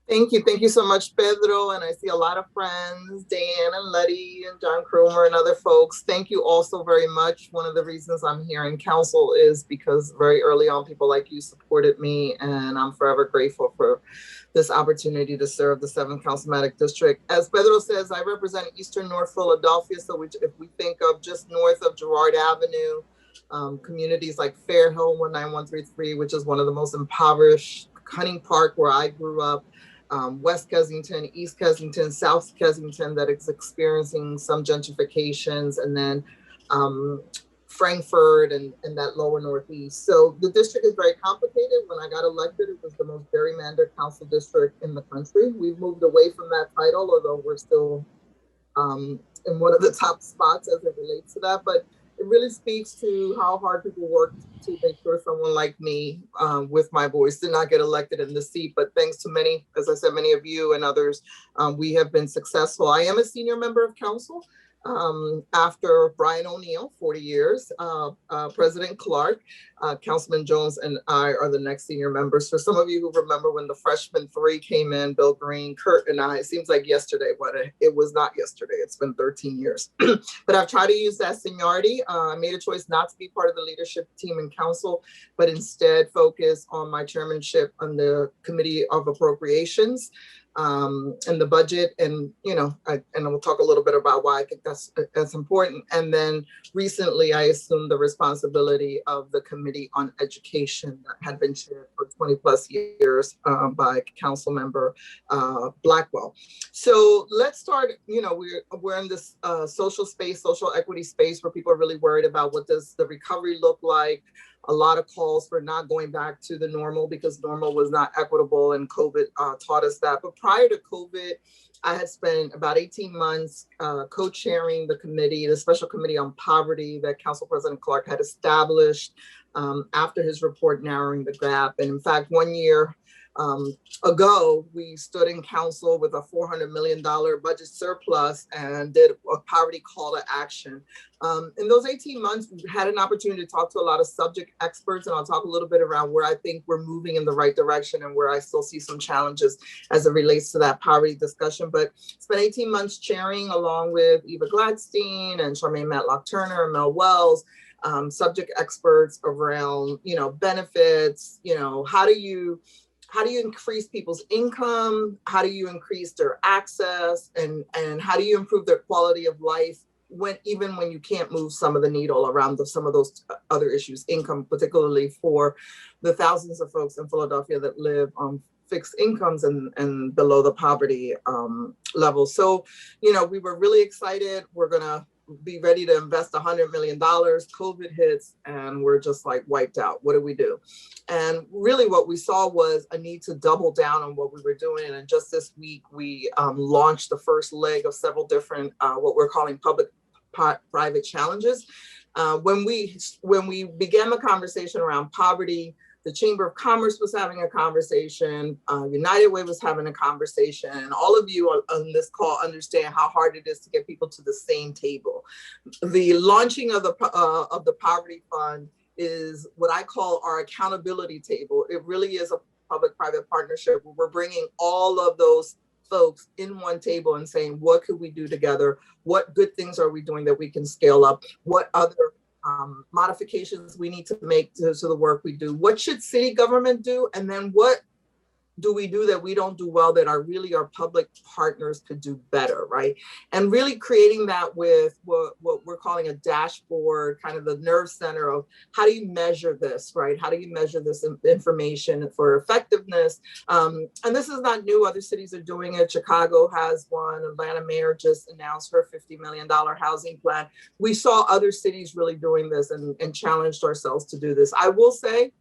Thank you so much, Pedro. And I see a lot of friends, Dan and Letty and John Cromer and other folks. Thank you also very much. One of the reasons I'm here in council is because very early on, people like you supported me, and I'm forever grateful for this opportunity to serve the 7th Councilmanic District. As Pedro says, I represent Eastern North Philadelphia. So if we think of just north of Girard Avenue, communities like Fairhill 19133, which is one of the most impoverished, Cunning Park, where I grew up, West Kensington, East Kensington, South Kensington, that is experiencing some gentrifications, and then Frankfurt and that lower northeast. So the district is very complicated. When I got elected, it was the most gerrymandered council district in the country. We've moved away from that title, although we're still in one of the top spots as it relates to that. But it really speaks to how hard people work to make sure someone like me, with my voice, did not get elected in the seat. But thanks to many, as I said, many of you and others, we have been successful. I am a senior member of council. After Brian O'Neill, 40 years, President Clark, Councilman Jones, and I are the next senior members. For some of you who remember when the freshman 3 came in, Bill Green, Kurt, and I, it seems like yesterday, but it was not yesterday. It's been 13 years. But I've tried to use that seniority. I made a choice not to be part of the leadership team in council, but instead focus on my chairmanship on the Committee of Appropriations, and the budget, and we'll talk a little bit about why I think that's important. And then recently, I assumed the responsibility of the Committee on Education that had been chaired for 20 plus years by Councilmember Blackwell. So let's start. We're in this social space, social equity space, where people are really worried about what does the recovery look like. A lot of calls for not going back to the normal because normal was not equitable, and COVID taught us that. But prior to COVID, I had spent about 18 months co-chairing the committee, the Special Committee on Poverty that Council President Clark had established after his report narrowing the gap. And in fact, 1 year ago, we stood in council with a $400 million budget surplus and did a poverty call to action. In those 18 months, we had an opportunity to talk to a lot of subject experts, and I'll talk a little bit around where I think we're moving in the right direction and where I still see some challenges as it relates to that poverty discussion. But spent 18 months chairing along with Eva Gladstein and Charmaine Matlock-Turner and Mel Wells, subject experts around, benefits, how do you increase people's income? How do you increase their access? And how do you improve their quality of life even when you can't move some of the needle around some of those other issues, income, particularly for the thousands of folks in Philadelphia that live on fixed incomes and below the poverty level. So, we were really excited. We're going to be ready to invest $100 million. COVID hits and we're just like wiped out. What do we do? And really what we saw was a need to double down on what we were doing. And just this week, we launched the first leg of several different, what we're calling public-private challenges. When we began the conversation around poverty, the Chamber of Commerce was having a conversation, United Way was having a conversation, and all of you on this call understand how hard it is to get people to the same table. The launching of the Poverty Fund is what I call our accountability table. It really is a public-private partnership where we're bringing all of those folks in one table and saying, what could we do together? What good things are we doing that we can scale up? What other modifications we need to make to the work we do? What should city government do? And then what do we do that we don't do well that are really our public partners could do better, right? And really creating that with what we're calling a dashboard, kind of the nerve center of how do you measure this, right? How do you measure this information for effectiveness? And this is not new. Other cities are doing it. Chicago has one. Atlanta mayor just announced her $50 million housing plan. We saw other cities really doing this and challenged ourselves to do this. I will say,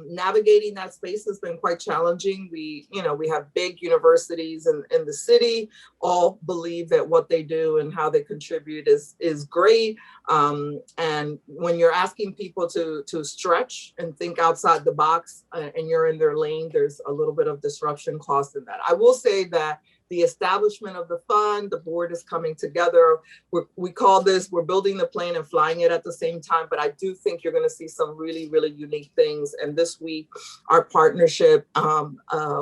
navigating that space has been quite challenging. We have big universities in the city, all believe that what they do and how they contribute is great. And when you're asking people to stretch and think outside the box and you're in their lane, there's a little bit of disruption cost in that. I will say that the establishment of the fund. The board is coming together. We call this, we're building the plane and flying it at the same time, but I do think you're going to see some really, really unique things. And this week, our partnership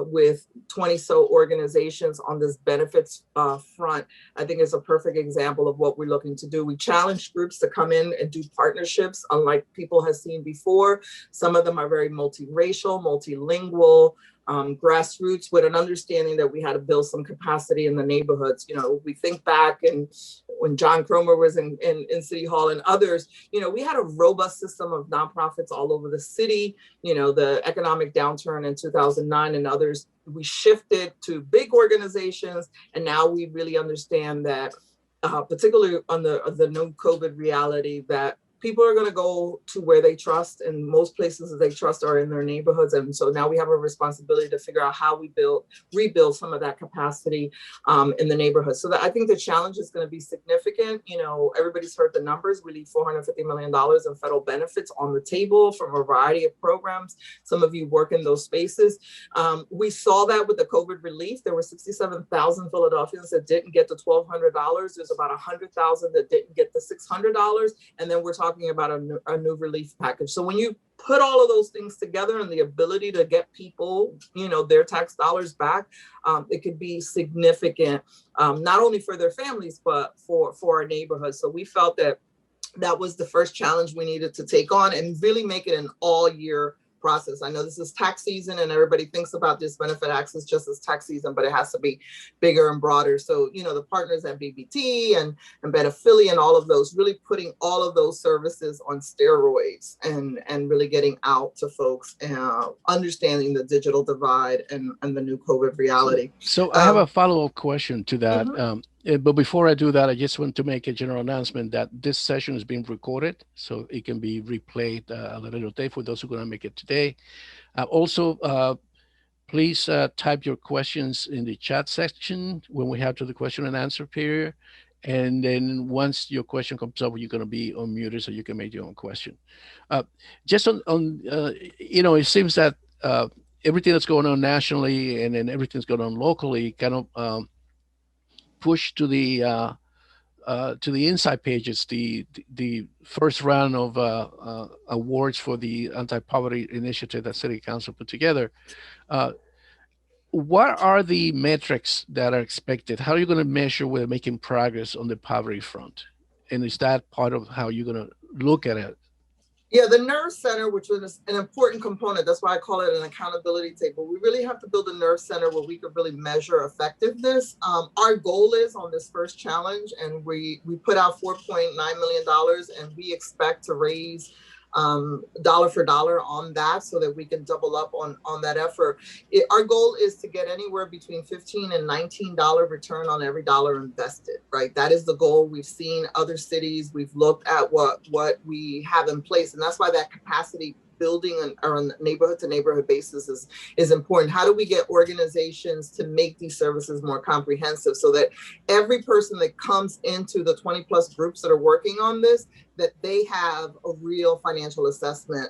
with 20 so organizations on this benefits front, I think is a perfect example of what we're looking to do. We challenge groups to come in and do partnerships, unlike people have seen before. Some of them are very multiracial, multilingual, grassroots, with an understanding that we had to build some capacity in the neighborhoods. You know, we think back and when John Cromer was in City Hall and others, you know, we had a robust system of nonprofits all over the city. You know, the economic downturn in 2009 and others, we shifted to big organizations. And now we really understand that, particularly on the no COVID reality, that people are going to go to where they trust, and most places that they trust are in their neighborhoods. And so now we have a responsibility to figure out how we rebuild some of that capacity in the neighborhood. So that I think the challenge is going to be significant. You know, everybody's heard the numbers. We leave $450 million in federal benefits on the table from a variety of programs. Some of you work in those spaces. We saw that with the COVID relief. There were 67,000 Philadelphians that didn't get the $1,200. There's about 100,000 that didn't get the $600. And then we're talking about a new relief package. So when you put all of those things together and the ability to get people, you know, their tax dollars back, it could be significant, not only for their families, but for our neighborhoods. So we felt that that was the first challenge we needed to take on and really make it an all year process. I know this is tax season and everybody thinks about this benefit access just as tax season, but it has to be bigger and broader. So, you know, the partners at BBT and Benephili and all of those, really putting all of those services on steroids and really getting out to folks, understanding the digital divide and the new COVID reality. So I have a follow-up question to that. But before I do that, I just want to make a general announcement that this session is being recorded, so it can be replayed at a later date for those who are going to make it today. Also, please type your questions in the chat section when we have to the question and answer period. And then once your question comes up, you're going to be unmuted so you can make your own question. Just on you know, it seems that everything that's going on nationally and then everything's going on locally kind of push to the inside pages, the first round of awards for the Anti-Poverty Initiative that City Council put together. What are the metrics that are expected? How are you going to measure whether making progress on the poverty front? And is that part of how you're going to look at it? Yeah, the Nerve Center, which was an important component, that's why I call it an accountability table. We really have to build a Nerve Center where we could really measure effectiveness. Our goal is on this first challenge, and we put out $4.9 million, and we expect to raise dollar for dollar on that so that we can double up on that effort. Our goal is to get anywhere between $15 and $19 return on every dollar invested, right? That is the goal. We've seen other cities, we've looked at what we have in place, and that's why that capacity building on a neighborhood to neighborhood basis is important. How do we get organizations to make these services more comprehensive so that every person that comes into the 20 plus groups that are working on this, that they have a real financial assessment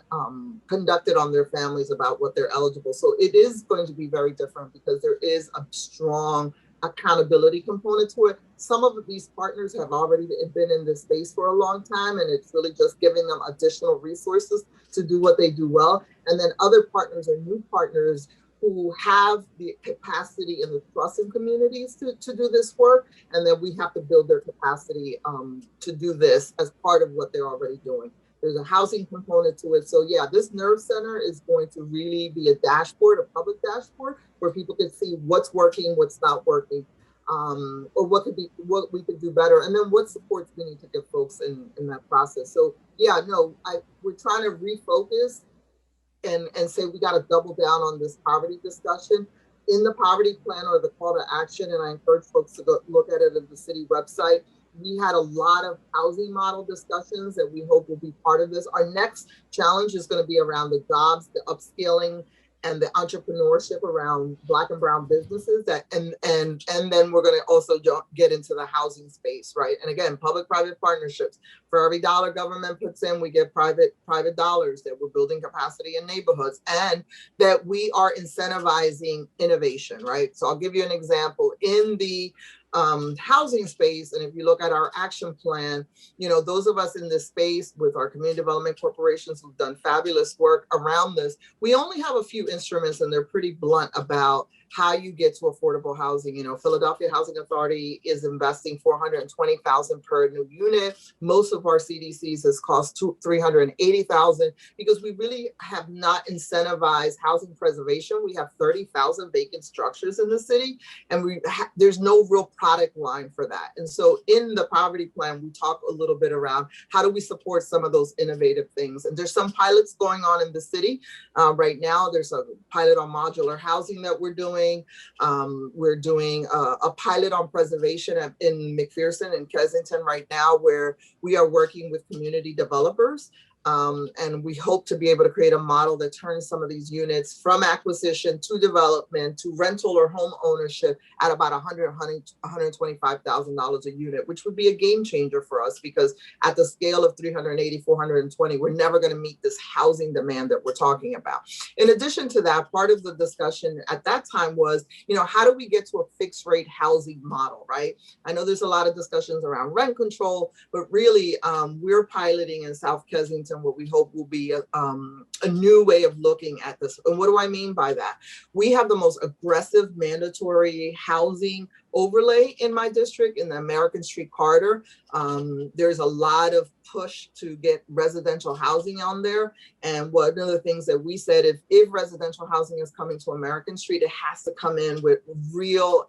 conducted on their families about what they're eligible. So it is going to be very different because there is a strong accountability component to it. Some of these partners have already been in this space for a long time, and it's really just giving them additional resources to do what they do well. And then other partners are new partners who have the capacity and the trust in communities to do this work. And then we have to build their capacity to do this as part of what they're already doing. There's a housing component to it. So yeah, this Nerve Center is going to really be a dashboard, a public dashboard, where people can see what's working, what's not working, or what we could do better, and then what supports we need to give folks in that process. So yeah, no, we're trying to refocus and say we got to double down on this poverty discussion. In the poverty plan or the call to action, and I encourage folks to go look at it at the city website, we had a lot of housing model discussions that we hope will be part of this. Our next challenge is going to be around the jobs, the upscaling, and the entrepreneurship around Black and brown businesses, that and then we're going to also get into the housing space, right? And again, public-private partnerships. For every dollar government puts in, we get private dollars, that we're building capacity in neighborhoods, and that we are incentivizing innovation, right? So I'll give you an example. In the housing space, and if you look at our action plan, you know, those of us in this space with our community development corporations who've done fabulous work around this, we only have a few instruments, and they're pretty blunt about how you get to affordable housing. You know, Philadelphia Housing Authority is investing $420,000 per new unit. Most of our CDCs has cost $380,000, because we really have not incentivized housing preservation. We have 30,000 vacant structures in the city, and there's no real product line for that. And so in the poverty plan, we talk a little bit around how do we support some of those innovative things. And there's some pilots going on in the city right now. There's a pilot on modular housing that we're doing. We're doing a pilot on preservation in McPherson and Kensington right now, where we are working with community developers. And we hope to be able to create a model that turns some of these units from acquisition to development to rental or home ownership at about $125,000 a unit, which would be a game changer for us, because at the scale of 380, 420, we're never going to meet this housing demand that we're talking about. In addition to that, part of the discussion at that time was, you know, how do we get to a fixed rate housing model, right? I know there's a lot of discussions around rent control, but really we're piloting in South Kensington what we hope will be a new way of looking at this. And what do I mean by that? We have the most aggressive mandatory housing overlay in my district, in the American Street corridor. There's a lot of push to get residential housing on there. And one of the things that we said, if residential housing is coming to American Street, it has to come in with real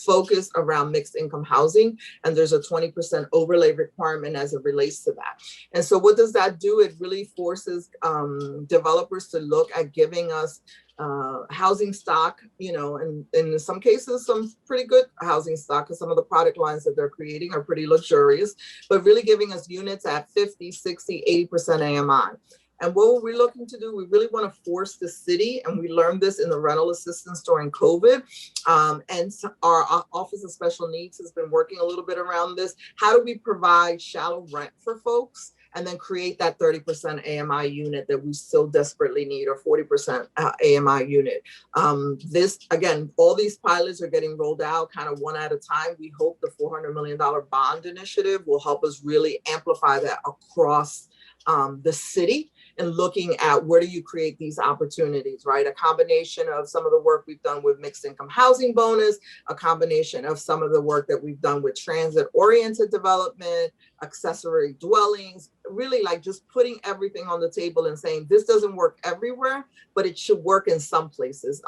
focus around mixed income housing. And there's a 20% overlay requirement as it relates to that. And so what does that do? It really forces developers to look at giving us housing stock, you know, and in some cases, some pretty good housing stock, because some of the product lines that they're creating are pretty luxurious, but really giving us units at 50, 60, 80% AMI. And what we're looking to do, we really want to force the city, and we learned this in the rental assistance during COVID, and our Office of Special Needs has been working a little bit around this. How do we provide shallow rent for folks, and then create that 30% AMI unit that we so desperately need, or 40% AMI unit? This, again, all these pilots are getting rolled out kind of one at a time. We hope the $400 million bond initiative will help us really amplify that across the city, and looking at where do you create these opportunities, right? A combination of some of the work we've done with mixed income housing bonus, a combination of some of the work that we've done with transit-oriented development, accessory dwellings, really like just putting everything on the table and saying, this doesn't work everywhere, but it should work in some places.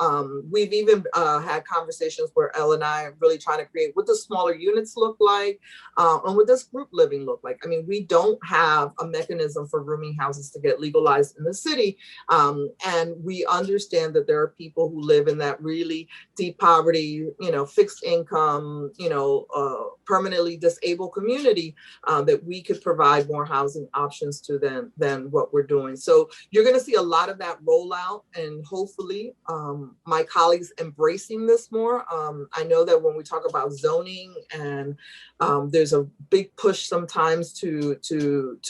We've even had conversations where Elle and I are really trying to create what does smaller units look like, and what does group living look like? I mean, we don't have a mechanism for rooming houses to get legalized in the city. And we understand that there are people who live in that really deep poverty, you know, fixed income, you know, permanently disabled community, that we could provide more housing options to them than what we're doing. So you're going to see a lot of that roll out, and hopefully my colleagues embracing this more. I know that when we talk about zoning, and there's a big push sometimes to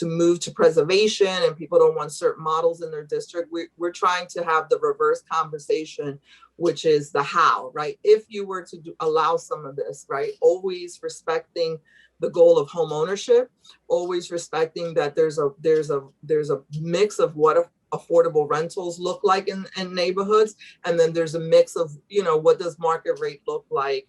move to preservation, and people don't want certain models in their district. We're trying to have the reverse conversation, which is the how, right? If you were to allow some of this, right, always respecting the goal of home ownership, always respecting that there's a mix of what affordable rentals look like in neighborhoods, and then there's a mix of, you know, what does market rate look like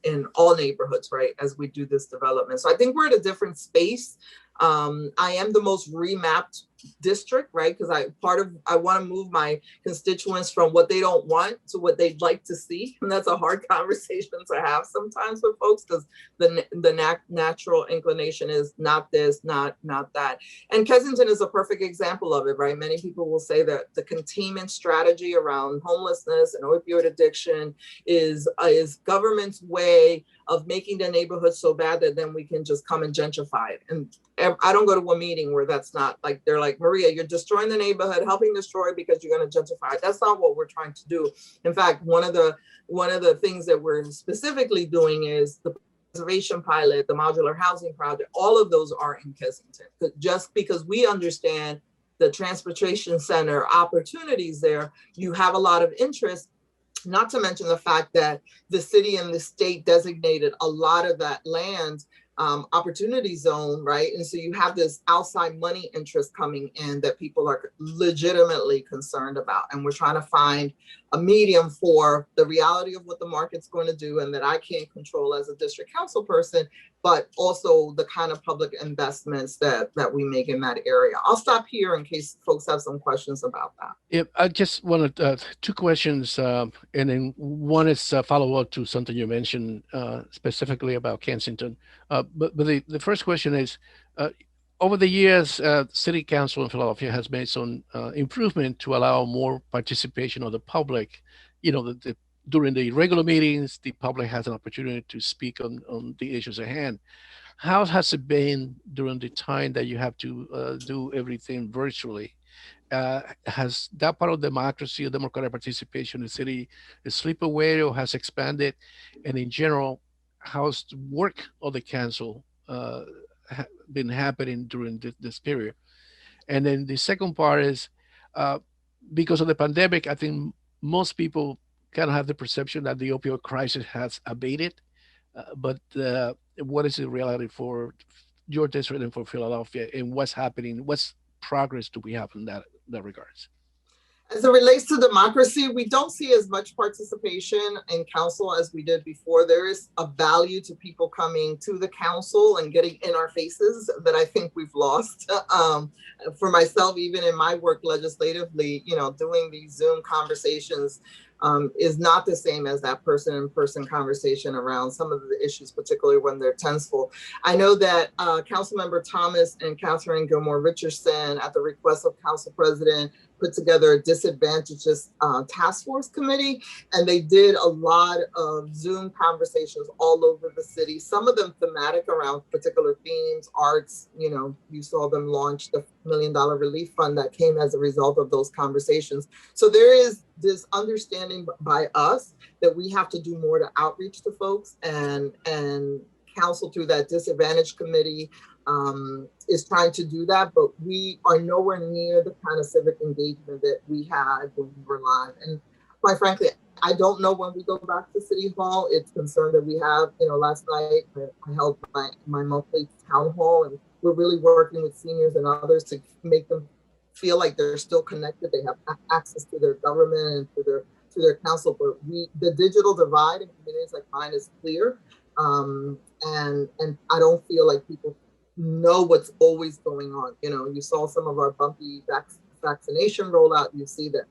in all neighborhoods, right, as we do this development. So I think we're at a different space. I am the most remapped district, right? Because I want to move my constituents from what they don't want to what they'd like to see, and that's a hard conversation to have sometimes with folks, because the natural inclination is not this, not that. And Kensington is a perfect example of it, right? Many people will say that the containment strategy around homelessness and opioid addiction is government's way of making the neighborhood so bad that then we can just come and gentrify it. And I don't go to a meeting where that's not like, they're like, Maria, you're destroying the neighborhood, helping destroy it because you're going to gentrify it. That's not what we're trying to do. In fact, one of the things that we're specifically doing is the preservation pilot, the modular housing project. All of those are in Kensington, just because we understand the transportation center opportunities there. You have a lot of interest, not to mention the fact that the city and the state designated a lot of that land opportunity zone, right? And so you have this outside money interest coming in that people are legitimately concerned about. And we're trying to find a medium for the reality of what the market's going to do and that I can't control as a district council person, but also the kind of public investments that we make in that area. I'll stop here in case folks have some questions about that. Yeah, I just wanted two questions, and then one is a follow-up to something you mentioned specifically about Kensington. But the first question is, over the years, City Council in Philadelphia has made some improvement to allow more participation of the public. You know, during the regular meetings, the public has an opportunity to speak on the issues at hand. How has it been during the time that you have to do everything virtually? Has that part of democracy or democratic participation in the city slipped away or has expanded? And in general, how's the work of the council been happening during this period? And then the second part is because of the pandemic, I think most people kind of have the perception that the opioid crisis has abated. But what is the reality for your district and for Philadelphia, and what's happening? What's progress do we have in that regards? As it relates to democracy, we don't see as much participation in council as we did before. There is a value to people coming to the council and getting in our faces that I think we've lost. For myself, even in my work legislatively, you know, doing these Zoom conversations is not the same as that person-in-person conversation around some of the issues, particularly when they're tenseful. I know that Councilmember Thomas and Catherine Gilmore Richardson, at the request of Council President, put together a disadvantages task force committee, and they did a lot of Zoom conversations all over the city, some of them thematic around particular themes, arts. You know, you saw them launch the $1 Million Relief Fund that came as a result of those conversations. So there is this understanding by us that we have to do more to outreach to folks, and council through that disadvantage committee is trying to do that, but we are nowhere near the kind of civic engagement that we had when we were live. And quite frankly, I don't know when we go back to City Hall. It's concerned that we have, you know, last night I held my monthly town hall, and we're really working with seniors and others to make them feel like they're still connected. They have access to their government and to their council. But the digital divide in communities like mine is clear. And I don't feel like people know what's always going on. You know, you saw some of our bumpy vaccination rollout. You see that.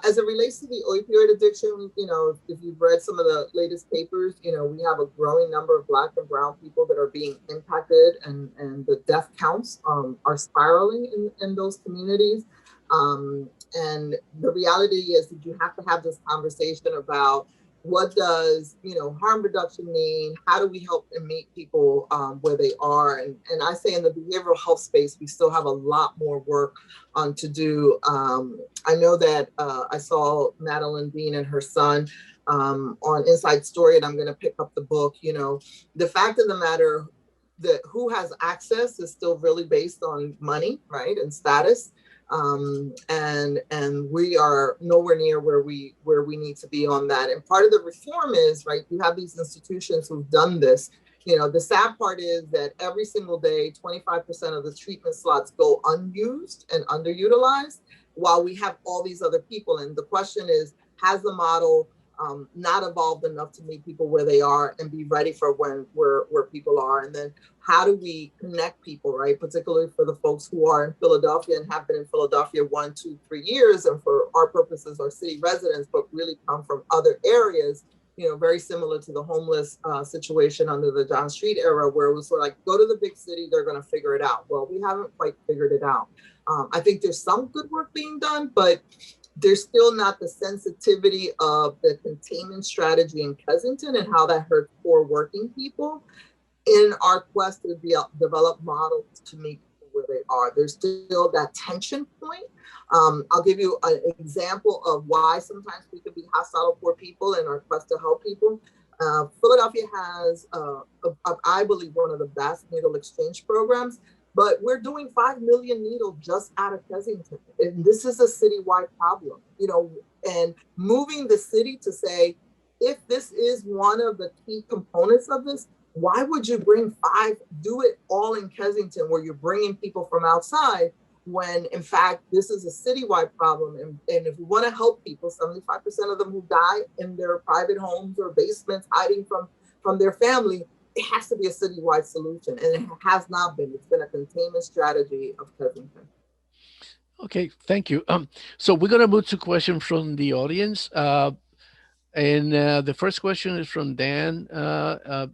As it relates to the opioid addiction, you know, if you've read some of the latest papers, you know, we have a growing number of Black and brown people that are being impacted, and the death counts are spiraling in those communities. And the reality is that you have to have this conversation about what does, you know, harm reduction mean? How do we help and meet people where they are? And I say in the behavioral health space, we still have a lot more work to do. I know that I saw Madeline Dean and her son on Inside Story, and I'm going to pick up the book. You know, the fact of the matter that who has access is still really based on money, right, and status. And we are nowhere near where we need to be on that. And part of the reform is, right, you have these institutions who've done this. You know, the sad part is that every single day, 25% of the treatment slots go unused and underutilized, while we have all these other people. And the question is, has the model not evolved enough to meet people where they are and be ready for where people are? And then how do we connect people, right? Particularly for the folks who are in Philadelphia and have been in Philadelphia 1, 2, 3 years, and for our purposes are city residents, but really come from other areas, you know, very similar to the homeless situation under the John Street era, where it was sort of like, go to the big city, they're going to figure it out. Well, we haven't quite figured it out. I think there's some good work being done, but there's still not the sensitivity of the containment strategy in Kensington and how that hurts poor working people in our quest to develop models to meet people where they are. There's still that tension point. I'll give you an example of why sometimes we can be hostile to poor people in our quest to help people. Philadelphia has, I believe, one of the best needle exchange programs, but we're doing 5 million needles just out of Kensington. And this is a citywide problem, you know, and moving the city to say, if this is one of the key components of this, why would you do it all in Kensington where you're bringing people from outside when in fact, this is a citywide problem. And if we want to help people, 75% of them who die in their private homes or basements hiding from their family, it has to be a citywide solution. And it has not been. It's been a containment strategy of Kensington. Okay, thank you. So we're going to move to questions from the audience. And the first question is from Dan.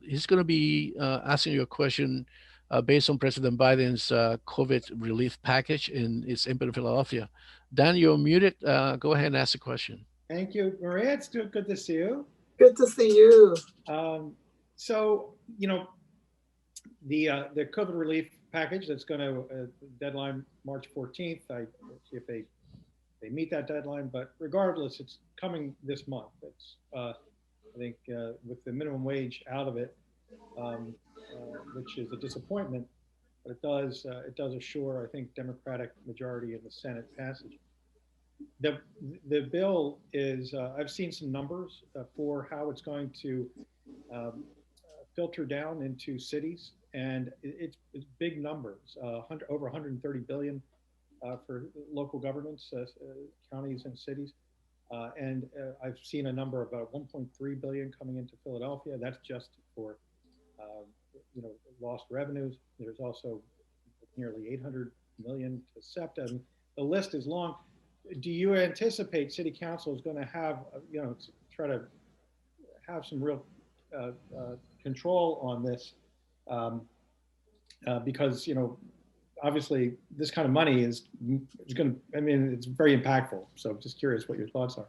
He's going to be asking you a question based on President Biden's COVID relief package and its impact in Philadelphia. Dan, you're muted. Go ahead and ask the question. Thank you, Maria. It's good to see you. Good to see you. So, you know, the COVID relief package that's going to deadline March 14th. I see if they meet that deadline, but regardless, it's coming this month. It's I think with the minimum wage out of it, which is a disappointment, but it does assure, I think, Democratic majority in the Senate passage. The bill is I've seen some numbers for how it's going to filter down into cities, and it's big numbers. Over 130 billion for local governments, counties and cities. And I've seen a number of 1.3 billion coming into Philadelphia. That's just for you know, lost revenues. There's also nearly 800 million to SEPTA. And the list is long. Do you anticipate City Council is going to have, you know, try to have some real control on this? Because, you know, obviously this kind of money is going to, I mean, it's very impactful. So I'm just curious what your thoughts are.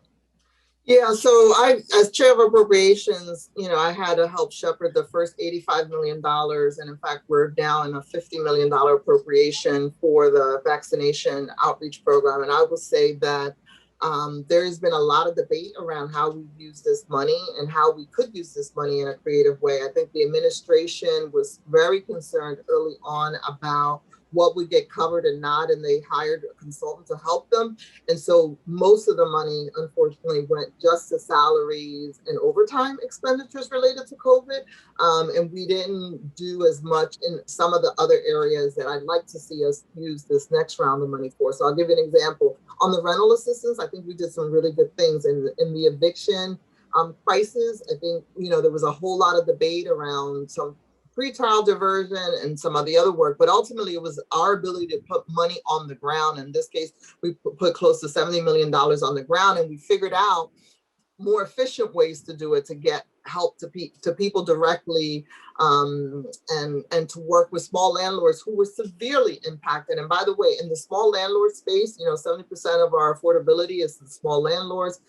Yeah, so I, as chair of appropriations, you know, I had to help shepherd the first $85 million. And in fact, we're now in a $50 million appropriation for the vaccination outreach program. And I will say that there's been a lot of debate around how we use this money and how we could use this money in a creative way. I think the administration was very concerned early on about what would get covered and not, and they hired a consultant to help them. And so most of the money, unfortunately, went just to salaries and overtime expenditures related to COVID. And we didn't do as much in some of the other areas that I'd like to see us use this next round of money for. So I'll give you an example. On the rental assistance, I think we did some really good things. In the eviction crisis, I think, you know, there was a whole lot of debate around some pretrial diversion and some of the other work, but ultimately it was our ability to put money on the ground. In this case, we put close to $70 million on the ground, and we figured out more efficient ways to do it, to get help to people directly, and to work with small landlords who were severely impacted. And by the way, in the small landlord space, you know, 70% of our affordability is the small landlords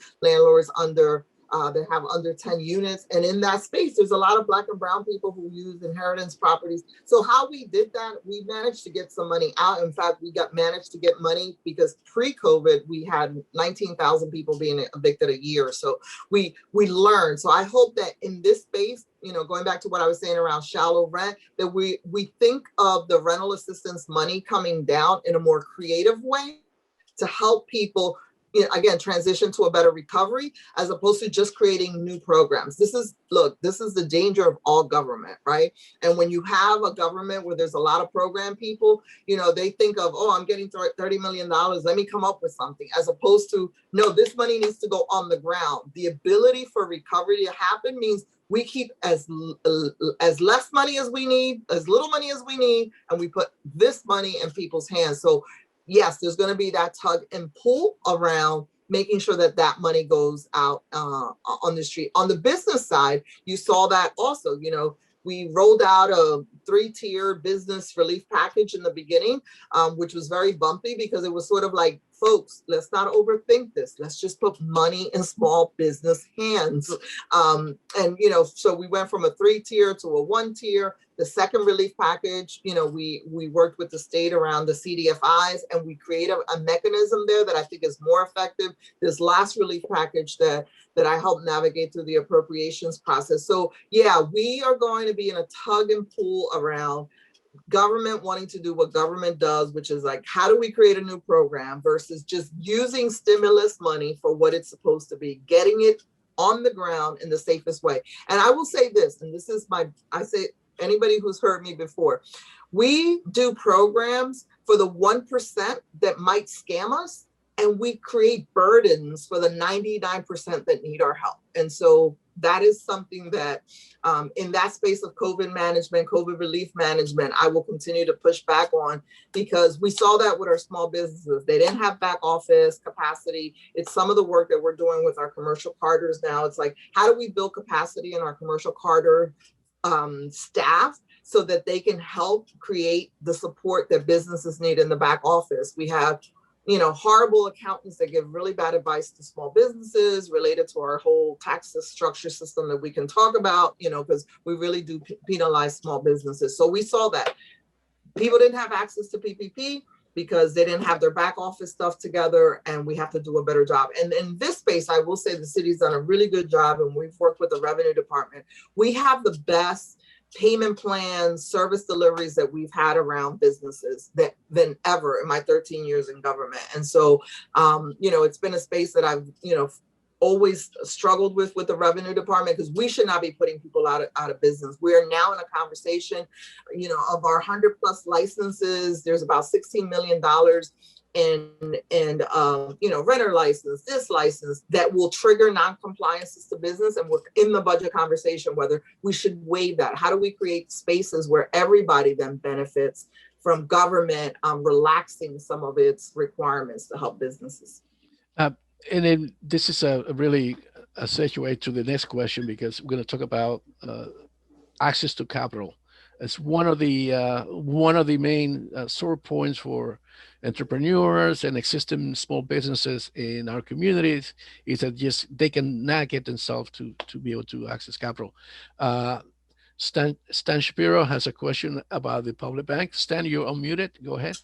under that have under 10 units. And in that space, there's a lot of Black and brown people who use inheritance properties. So how we did that, we managed to get some money out. In fact, we managed to get money because pre-COVID, we had 19,000 people being evicted a year. So we learned. So I hope that in this space, you know, going back to what I was saying around shallow rent, that we think of the rental assistance money coming down in a more creative way to help people, you know, again, transition to a better recovery, as opposed to just creating new programs. This is the danger of all government, right? And when you have a government where there's a lot of program people, you know, they think of, oh, I'm getting $30 million, let me come up with something, as opposed to, no, this money needs to go on the ground. The ability for recovery to happen means we keep as less money as we need, as little money as we need, and we put this money in people's hands. So yes, there's going to be that tug and pull around making sure that that money goes out on the street. On the business side, you saw that also. You know, we rolled out a 3-tier business relief package in the beginning, which was very bumpy because it was sort of like folks, let's not overthink this. Let's just put money in small business hands. And, so we went from a 3-tier to a 1-tier. The second relief package, we worked with the state around the CDFIs, and we created a mechanism there that I think is more effective. This last relief package that I helped navigate through the appropriations process. So yeah, we are going to be in a tug and pull around government wanting to do what government does, which is like, how do we create a new program versus just using stimulus money for what it's supposed to be, getting it on the ground in the safest way. And I will say this, and this is I say, anybody who's heard me before, we do programs for the 1% that might scam us, and we create burdens for the 99% that need our help. And so that is something that in that space of COVID management, COVID relief management, I will continue to push back on, because we saw that with our small businesses. They didn't have back office capacity. It's some of the work that we're doing with our commercial carders now. It's like, how do we build capacity in our commercial carder staff so that they can help create the support that businesses need in the back office? We have horrible accountants that give really bad advice to small businesses related to our whole tax structure system that we can talk about, because we really do penalize small businesses. So we saw that people didn't have access to PPP because they didn't have their back office stuff together, and we have to do a better job. And in this space, I will say the city's done a really good job, and we've worked with the revenue department. We have the best payment plans, service deliveries that we've had around businesses than ever in my 13 years in government. And so, it's been a space that I've, always struggled with the revenue department, because we should not be putting people out of business. We are now in a conversation, of our 100+ licenses, there's about $16 million in renter license, this license, that will trigger non-compliances to business. And we're in the budget conversation whether we should waive that. How do we create spaces where everybody then benefits from government relaxing some of its requirements to help businesses? And then this is a really a segue to the next question, because we're going to talk about access to capital. It's one of the main sore points for entrepreneurs and existing small businesses in our communities, is that just they cannot get themselves to be able to access capital. Stan Shapiro has a question about the public bank. Stan, you're unmuted. Go ahead.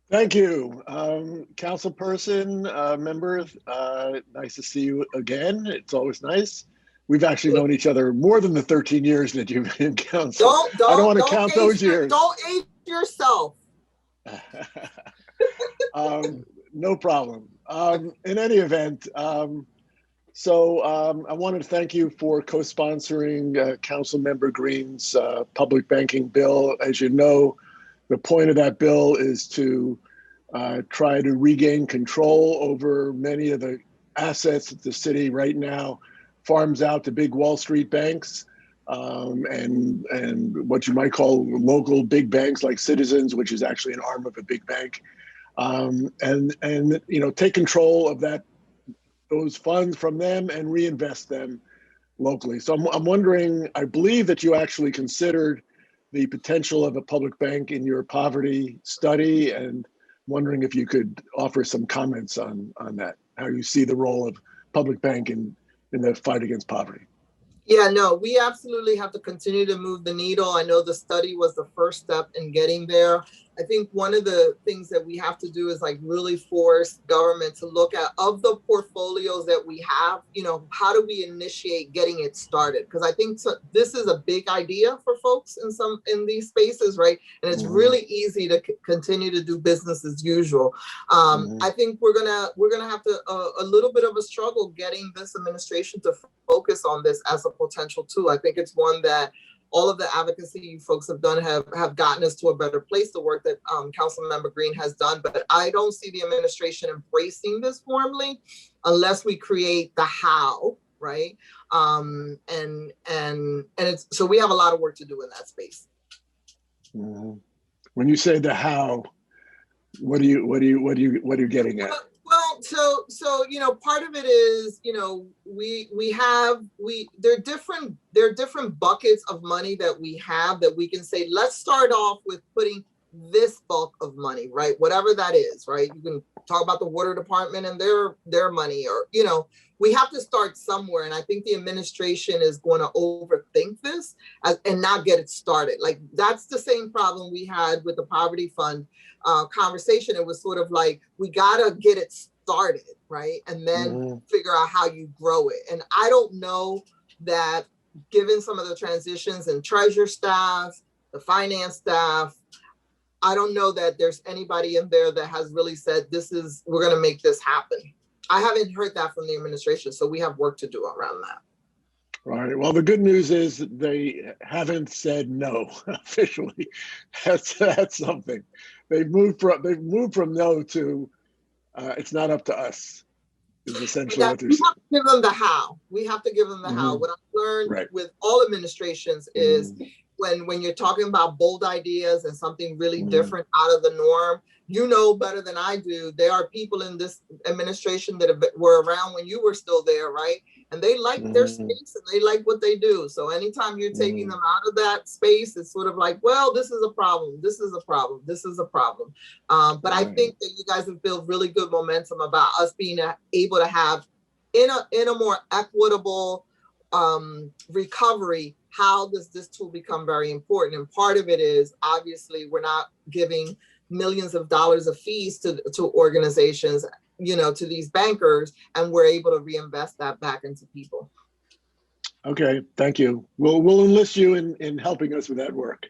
Thank you, councilperson, members. Nice to see you again. It's always nice. We've actually known each other more than the 13 years that you've been in council. I don't want to count those years. Don't age yourself. No problem. In any event, so I wanted to thank you for co-sponsoring Councilmember Green's public banking bill. As you know, the point of that bill is to try to regain control over many of the assets that the city right now farms out to big Wall Street banks, and what you might call local big banks like Citizens, which is actually an arm of a big bank, and take control of those funds from them and reinvest them locally. So I'm wondering, I believe that you actually considered the potential of a public bank in your poverty study, and wondering if you could offer some comments on that, how you see the role of public bank in the fight against poverty. Yeah, no, we absolutely have to continue to move the needle. I know the study was the first step in getting there. I think one of the things that we have to do is like really force government to look at, of the portfolios that we have, how do we initiate getting it started? Because I think this is a big idea for folks in these spaces, right? And it's really easy to continue to do business as usual. I think we're gonna have to a little bit of a struggle getting this administration to focus on this as a potential tool. I think it's one that all of the advocacy you folks have done have gotten us to a better place, the work that Councilmember Green has done. But I don't see the administration embracing this formally unless we create the how, right? And it's, so we have a lot of work to do in that space. When you say the how, what are you getting at? Well, so part of it is, there are different buckets of money that we have that we can say, let's start off with putting this bulk of money, right? Whatever that is, right? You can talk about the water department and their money, or, you know, we have to start somewhere. And I think the administration is going to overthink this and not get it started. Like, that's the same problem we had with the poverty fund conversation. It was sort of like, we got to get it started, right? And then figure out how you grow it. And I don't know that, given some of the transitions in treasurer staff, the finance staff, I don't know that there's anybody in there that has really said, we're going to make this happen. I haven't heard that from the administration, so we have work to do around that. Right. Well, the good news is that they haven't said no officially. That's something. They've moved from no to it's not up to us. Is essentially what they're saying. We have to give them the how. We have to give them the how. What I've learned with all administrations is when you're talking about bold ideas and something really different out of the norm, you know better than I do, there are people in this administration that were around when you were still there, right? And they like their space and they like what they do. So anytime you're taking them out of that space, it's sort of like, well, this is a problem. This is a problem. This is a problem. But I think that you guys have built really good momentum about us being able to have in a more equitable recovery. How does this tool become very important? And part of it is, obviously, we're not giving millions of dollars of fees to organizations, you know, to these bankers, and we're able to reinvest that back into people. Okay, thank you. We'll enlist you in helping us with that work.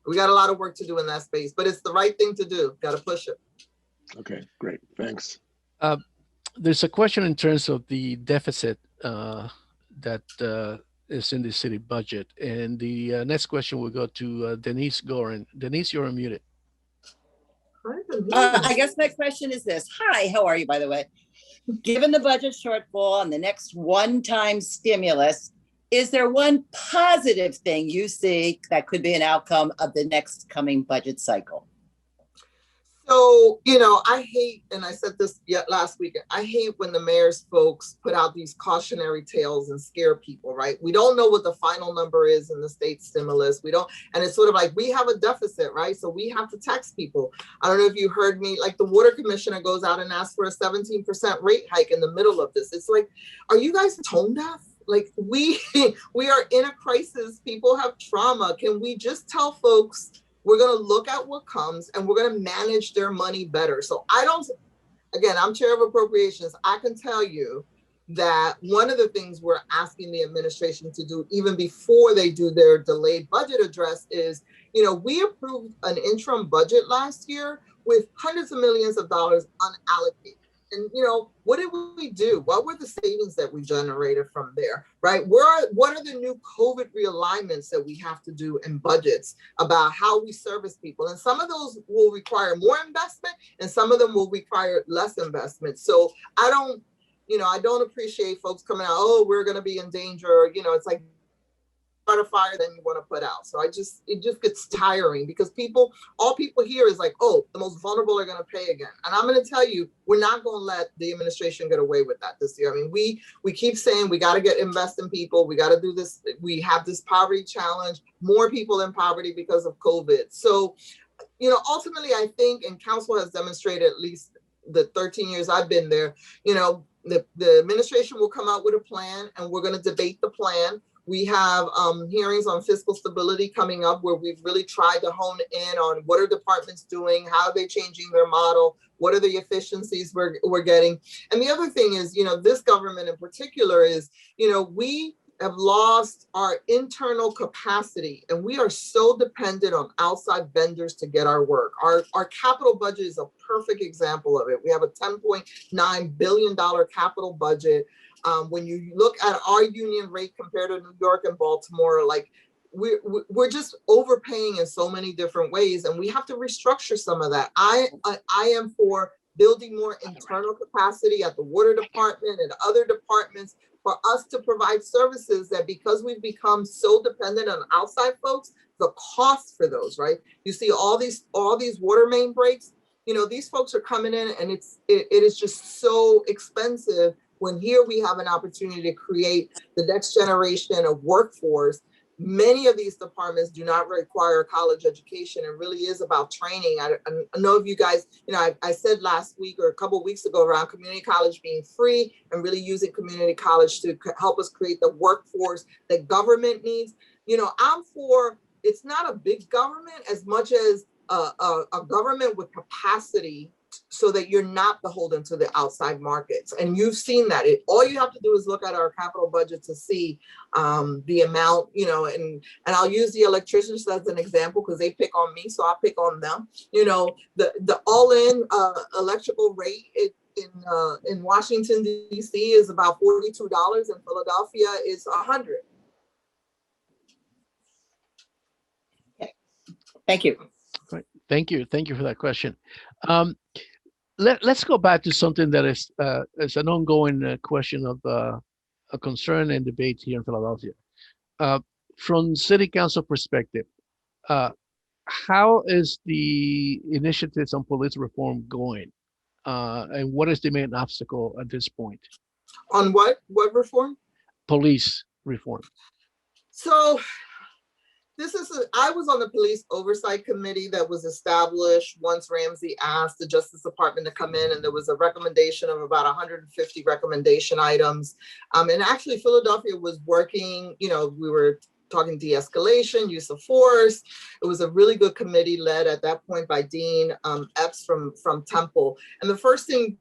We got a lot of work to do in that space, but it's the right thing to do. Got to push it. Okay, great. Thanks. There's a question in terms of the deficit that is in the city budget. And the next question will go to Denise Gorin. Denise, you're unmuted. I guess my question is this. Hi, how are you, by the way? Given the budget shortfall and the next one-time stimulus, is there one positive thing you see that could be an outcome of the next coming budget cycle? So, you know, I hate, and I said this last week, I hate when the mayor's folks put out these cautionary tales and scare people, right? We don't know what the final number is in the state stimulus. We don't, and it's sort of like, we have a deficit, right? So we have to tax people. I don't know if you heard me, like the water commissioner goes out and asks for a 17% rate hike in the middle of this. It's like, are you guys tone deaf? Like we are in a crisis. People have trauma. Can we just tell folks, we're going to look at what comes and we're going to manage their money better? So again, I'm chair of appropriations. I can tell you that one of the things we're asking the administration to do, even before they do their delayed budget address, is, you know, we approved an interim budget last year with hundreds of millions of dollars unallocated. And, you know, what did we do? What were the savings that we generated from there, right? What are the new COVID realignments that we have to do in budgets about how we service people? And some of those will require more investment and some of them will require less investment. So I don't appreciate folks coming out, oh, we're going to be in danger. You know, it's like, start a fire than you want to put out. So it just gets tiring because all people hear is like, oh, the most vulnerable are going to pay again. And I'm going to tell you, we're not going to let the administration get away with that this year. I mean, we keep saying we got to invest in people. We got to do this. We have this poverty challenge, more people in poverty because of COVID. So, you know, ultimately, I think, and council has demonstrated, at least the 13 years I've been there, you know, the administration will come out with a plan and we're going to debate the plan. We have hearings on fiscal stability coming up where we've really tried to hone in on what are departments doing, how are they changing their model, what are the efficiencies we're getting. And the other thing is, you know, this government in particular is, you know, we have lost our internal capacity and we are so dependent on outside vendors to get our work. Our capital budget is a perfect example of it. We have a $10.9 billion capital budget. When you look at our union rate compared to New York and Baltimore, like we're just overpaying in so many different ways, and we have to restructure some of that. I am for building more internal capacity at the water department and other departments for us to provide services that, because we've become so dependent on outside folks, the cost for those, right? You see all these water main breaks, you know, these folks are coming in and it is just so expensive, when here we have an opportunity to create the next generation of workforce Many of these departments do not require a college education. It really is about training. I know if you guys, I said last week or a couple of weeks ago around community college being free and really using community college to help us create the workforce that government needs. I'm for, it's not a big government as much as a government with capacity so that you're not beholden to the outside markets. And you've seen that. All you have to do is look at our capital budget to see the amount, and I'll use the electricians as an example because they pick on me, so I'll pick on them. The all-in electrical rate in Washington, D.C. is about $42. In Philadelphia is $100. Okay. Thank you. Right. Thank you for that question. Let's go back to something that is an ongoing question of a concern and debate here in Philadelphia. From city council perspective, how is the initiatives on police reform going? And what is the main obstacle at this point? On what reform? Police reform. So I was on the police oversight committee that was established once Ramsey asked the Justice Department to come in, and there was a recommendation of about 150 recommendation items. And actually Philadelphia was working, we were talking de-escalation, use of force. It was a really good committee led at that point by Dean Epps from Temple. And the first thing,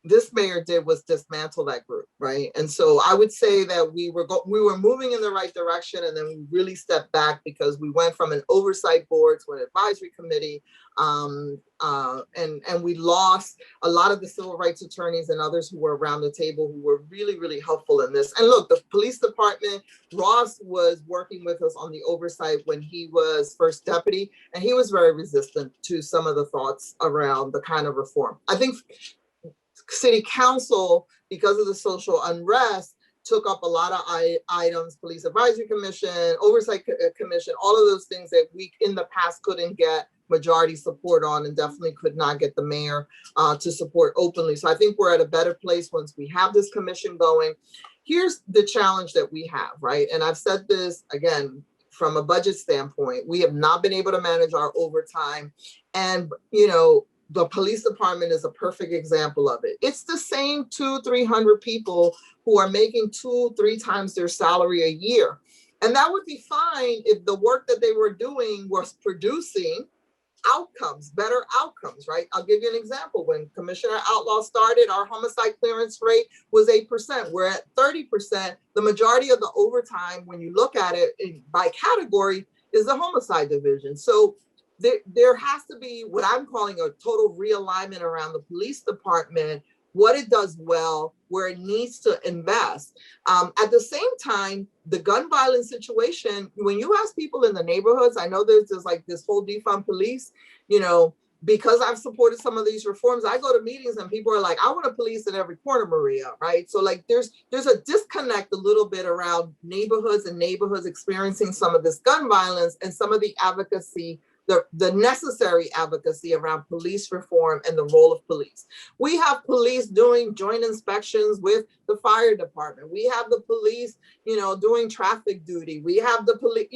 this mayor did was dismantle that group, right? And so I would say that we were moving in the right direction, and then we really stepped back because we went from an oversight board to an advisory committee, and we lost a lot of the civil rights attorneys and others who were around the table who were really, really helpful in this. And look, the police department, Ross was working with us on the oversight when he was first deputy, and he was very resistant to some of the thoughts around the kind of reform. I think city council, because of the social unrest, took up a lot of items, police advisory commission, oversight commission, all of those things that we in the past couldn't get majority support on, and definitely could not get the mayor to support openly. So I think we're at a better place once we have this commission going. Here's the challenge that we have, right? And I've said this again, from a budget standpoint, we have not been able to manage our overtime. And, the police department is a perfect example of it. It's the same 200-300 people who are making 2-3 times their salary a year. And that would be fine if the work that they were doing was producing outcomes, better outcomes, right? I'll give you an example. When Commissioner Outlaw started, our homicide clearance rate was 8%. We're at 30%. The majority of the overtime, when you look at it by category, is the homicide division. So there has to be what I'm calling a total realignment around the police department, what it does well, where it needs to invest. At the same time, the gun violence situation, when you ask people in the neighborhoods, I know there's like this whole defund police, because I've supported some of these reforms, I go to meetings and people are like, I want a police in every corner, Maria, right? So like there's a disconnect a little bit around neighborhoods experiencing some of this gun violence and some of the advocacy, the necessary advocacy around police reform and the role of police. We have police doing joint inspections with the fire department. We have the police, doing traffic duty. We have the police,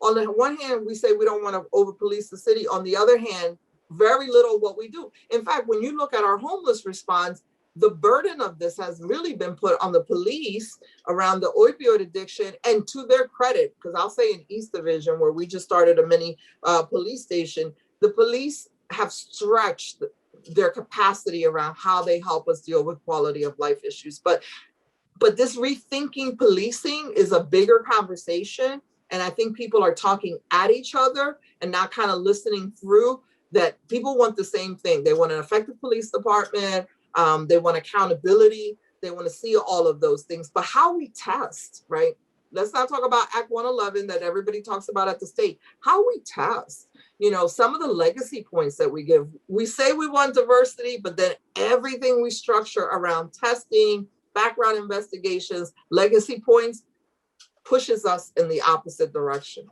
on the one hand, we say we don't want to over police the city. On the other hand, very little what we do. In fact, when you look at our homeless response, the burden of this has really been put on the police around the opioid addiction. And to their credit, because I'll say in East Division, where we just started a mini police station, the police have stretched their capacity around how they help us deal with quality of life issues. But this rethinking policing is a bigger conversation. And I think people are talking at each other and not kind of listening through that. People want the same thing. They want an effective police department. They want accountability. They want to see all of those things. But how we test, right? Let's not talk about Act 111 that everybody talks about at the state. How we test, some of the legacy points that we give. We say we want diversity, but then everything we structure around testing, background investigations, legacy points pushes us in the opposite direction.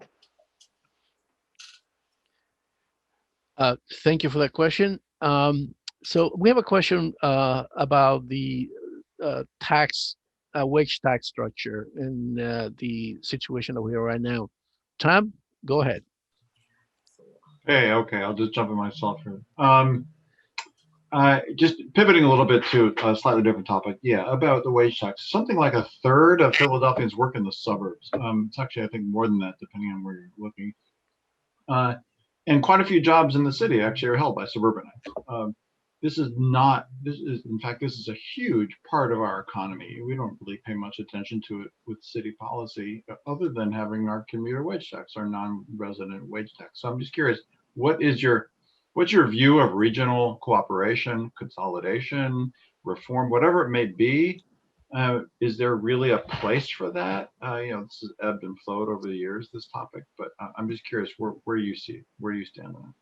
Thank you for that question. So we have a question about the tax wage tax structure in the situation that we are right now. Tom, go ahead. Hey, okay, I'll just jump in myself here. Just pivoting a little bit to a slightly different topic. Yeah, about the wage tax. Something like a third of Philadelphians work in the suburbs. It's actually, I think, more than that, depending on where you're looking. And quite a few jobs in the city actually are held by suburbanites. This is, in fact, this is a huge part of our economy. We don't really pay much attention to it with city policy, other than having our commuter wage tax, our non-resident wage tax. So I'm just curious, what's your view of regional cooperation, consolidation, reform, whatever it may be? Is there really a place for that? This has ebbed and flowed over the years, this topic, but I'm just curious where you stand on it.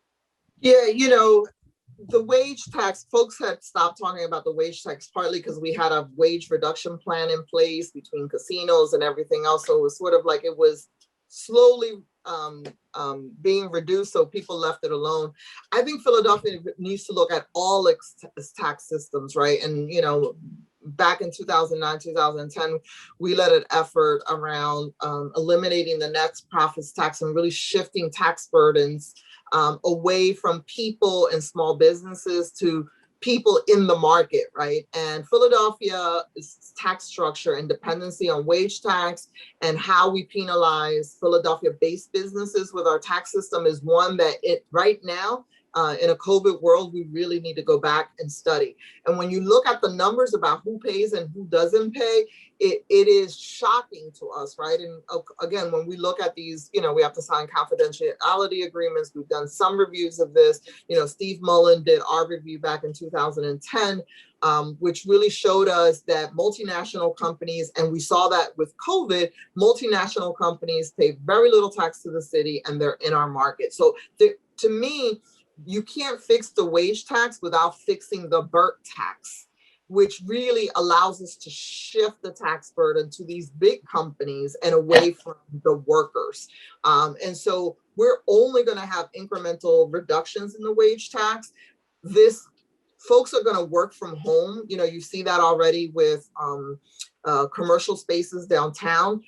Yeah, the wage tax, folks had stopped talking about the wage tax partly because we had a wage reduction plan in place between casinos and everything else. So it was sort of like it was slowly being reduced, so people left it alone. I think Philadelphia needs to look at all its tax systems, right? And, back in 2009, 2010, we led an effort around eliminating the net profits tax and really shifting tax burdens away from people and small businesses to people in the market, right? And Philadelphia's tax structure and dependency on wage tax and how we penalize Philadelphia-based businesses with our tax system is one that right now, in a COVID world, we really need to go back and study. And when you look at the numbers about who pays and who doesn't pay, it is shocking to us, right? And again, when we look at these, we have to sign confidentiality agreements. We've done some reviews of this. Steve Mullen did our review back in 2010, which really showed us that multinational companies, and we saw that with COVID, multinational companies pay very little tax to the city and they're in our market. So to me, you can't fix the wage tax without fixing the BERT tax, which really allows us to shift the tax burden to these big companies and away from the workers. And so we're only going to have incremental reductions in the wage tax. Folks are going to work from home. You see that already with commercial spaces downtown.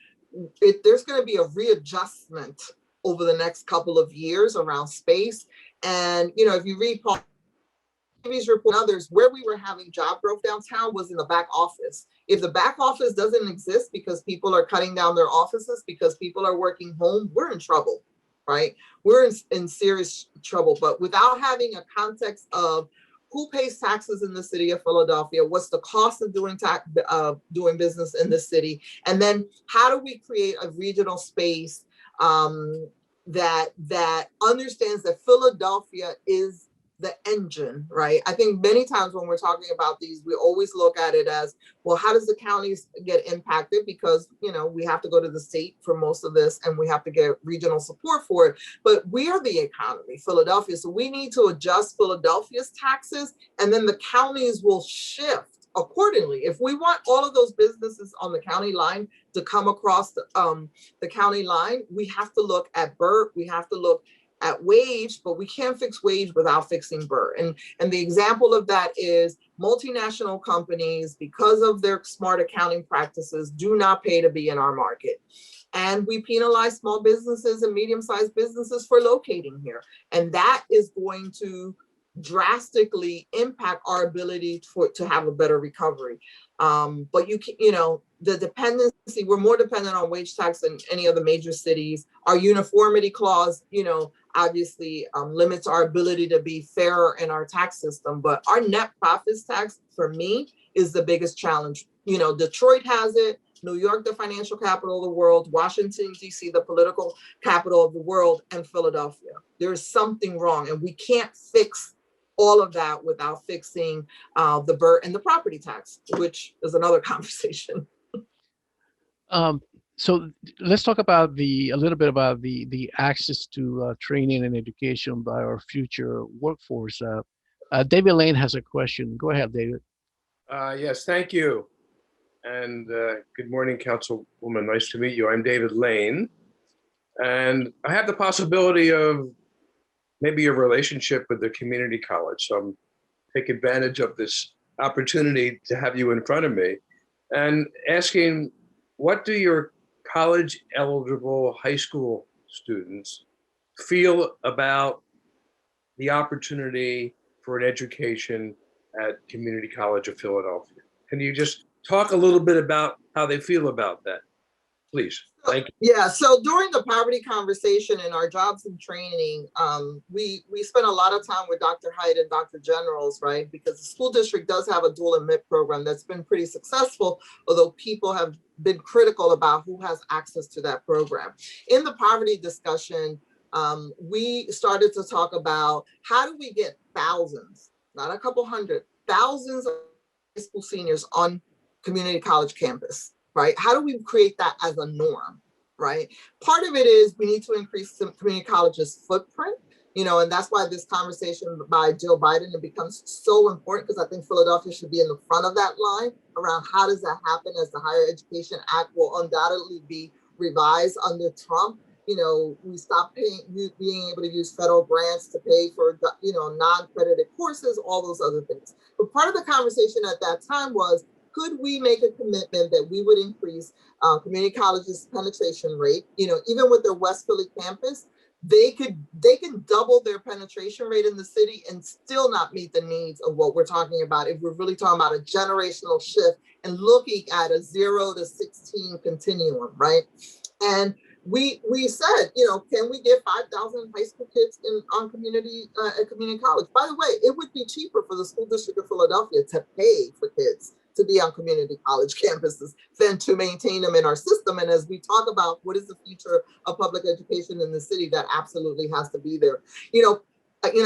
There's going to be a readjustment over the next couple of years around space. And, if you read Paul Davies' report and others, where we were having job growth downtown was in the back office. If the back office doesn't exist because people are cutting down their offices, because people are working home, we're in trouble, right? We're in serious trouble. But without having a context of who pays taxes in the city of Philadelphia, what's the cost of doing business in the city, and then how do we create a regional space that understands that Philadelphia is the engine, right? I think many times when we're talking about these, we always look at it as, well, how does the counties get impacted? Because, we have to go to the state for most of this and we have to get regional support for it. But we are the economy, Philadelphia. So we need to adjust Philadelphia's taxes and then the counties will shift accordingly. If we want all of those businesses on the county line to come across the county line, we have to look at BERT, we have to look at wage, but we can't fix wage without fixing BERT. And the example of that is multinational companies, because of their smart accounting practices, do not pay to be in our market. And we penalize small businesses and medium-sized businesses for locating here. And that is going to drastically impact our ability to have a better recovery. But the dependency, we're more dependent on wage tax than any of the major cities. Our uniformity clause, obviously limits our ability to be fairer in our tax system. But our net profits tax, for me, is the biggest challenge. Detroit has it, New York, the financial capital of the world, Washington, D.C., the political capital of the world, and Philadelphia. There's something wrong, and we can't fix all of that without fixing the BERT and the property tax, which is another conversation. So let's talk about a little bit about the access to training and education by our future workforce. David Lane has a question. Go ahead, David. Yes, thank you. And good morning, Councilwoman. Nice to meet you. I'm David Lane. And I have the possibility of maybe a relationship with the community college. So I'm take advantage of this opportunity to have you in front of me. and asking, what do your college eligible high school students feel about the opportunity for an education at Community College of Philadelphia? Can you just talk a little bit about how they feel about that, please? Thank you. Yeah, so during the poverty conversation in our jobs and training, we spent a lot of time with Dr. Hyde and Dr. Generals, right? Because the school district does have a dual admit program that's been pretty successful, although people have been critical about who has access to that program. In the poverty discussion, we started to talk about how do we get thousands, not a couple hundred, thousands of high school seniors on community college campus, right? How do we create that as a norm, right? Part of it is we need to increase some community colleges' footprint, and that's why this conversation by Jill Biden, it becomes so important, because I think Philadelphia should be in the front of that line around how does that happen as the Higher Education Act will undoubtedly be revised under Trump. We stopped being able to use federal grants to pay for, non-credited courses, all those other things. But part of the conversation at that time was, could we make a commitment that we would increase community colleges' penetration rate? Even with their West Philly campus, they can double their penetration rate in the city and still not meet the needs of what we're talking about. If we're really talking about a generational shift and looking at a 0 to 16 continuum, right? And we said, can we get 5,000 high school kids on community at community college? By the way, it would be cheaper for the school district of Philadelphia to pay for kids to be on community college campuses than to maintain them in our system. And as we talk about what is the future of public education in the city, that absolutely has to be there.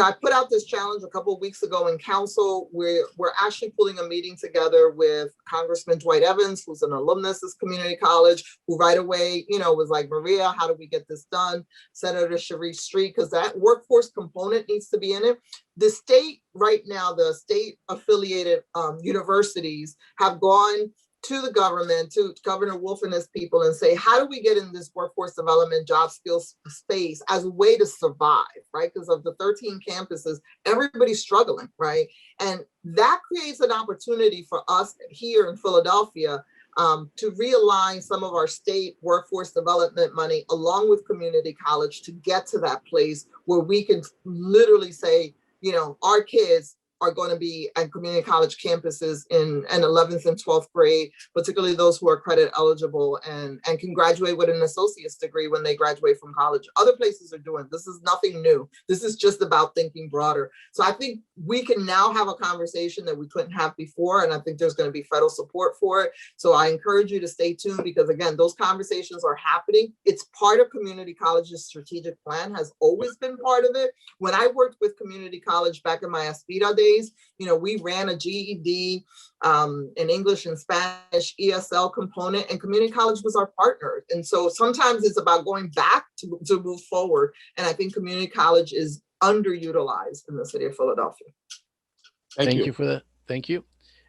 I put out this challenge a couple of weeks ago in council. We're actually pulling a meeting together with Congressman Dwight Evans, who's an alumnus of community college, who right away, was like, Maria, how do we get this done? Senator Sharif Street, because that workforce component needs to be in it. The state right now, the state affiliated universities have gone to the government, to Governor Wolf and his people, and say, how do we get in this workforce development job skills space as a way to survive, right? Because of the 13 campuses, everybody's struggling, right? And that creates an opportunity for us here in Philadelphia to realign some of our state workforce development money along with community college to get to that place where we can literally say, our kids are going to be at community college campuses in 11th and 12th grade, particularly those who are credit eligible and can graduate with an associate's degree when they graduate from college. Other places are doing this. Is nothing new. This is just about thinking broader. So I think we can now have a conversation that we couldn't have before, and I think there's going to be federal support for it. So I encourage you to stay tuned, because again, those conversations are happening. It's part of community college's strategic plan, has always been part of it. When I worked with community college back in my Aspida days, we ran a GED in English and Spanish ESL component, and community college was our partner. And so sometimes it's about going back to move forward. And I think community college is underutilized in the city of Philadelphia. Thank you for that. Thank you.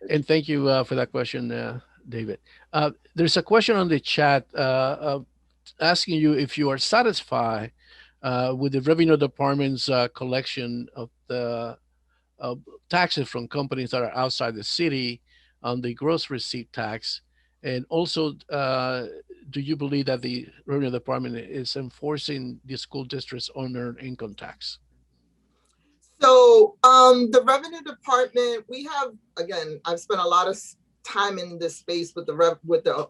And thank you for that question, David. There's a question on the chat asking you if you are satisfied with the Revenue Department's collection of the taxes from companies that are outside the city on the gross receipt tax. And also, do you believe that the Revenue Department is enforcing the school district's unearned income tax? So the Revenue Department, we have, again, I've spent a lot of time in this space with the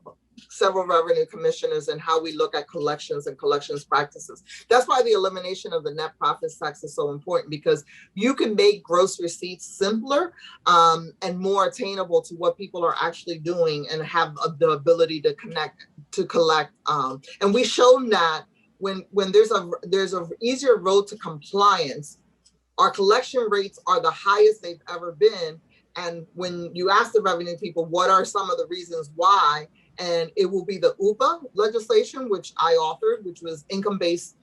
several revenue commissioners and how we look at collections and collections practices. That's why the elimination of the net profits tax is so important, because you can make gross receipts simpler and more attainable to what people are actually doing and have the ability to collect. And we've shown that when there's a easier road to compliance, our collection rates are the highest they've ever been. And when you ask the revenue people, what are some of the reasons why? And it will be the UPA legislation, which I authored, which was income-based